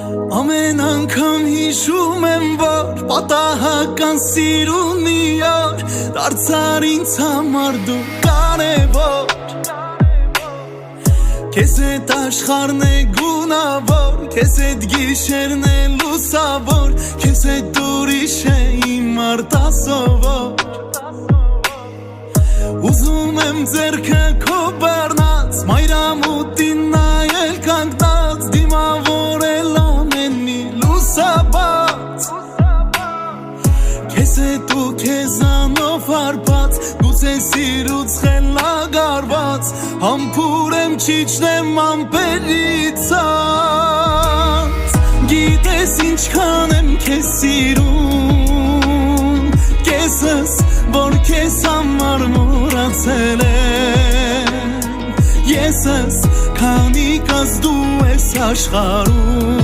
Ամեն անգամ հիշում եմ, որ պատահական սիրունի օր դարձար ինձ համար դու կարևոր Քեզ հետ աշխարհն է գունավոր Քեզ հետ գիշերն է լուսավոր Քեզ հետ ուրիշ է իմ արտասովոր Ուզում եմ ձեռքը քո բեռնած Մայրամուտին նայել կանգնած Դիմավորել ամեն մի լուսաբաց Քեզ հետ ու քեզանով հարբած Գուցե սիրուց խելագարված Համբուր եմ չիջնեմ ամպերից անց Գիտես ինչքան եմ քեզ սիրում Կեսս, որ քեզ համար մոռացել եմ Եսս, քանի կաս դու ես աշխարհում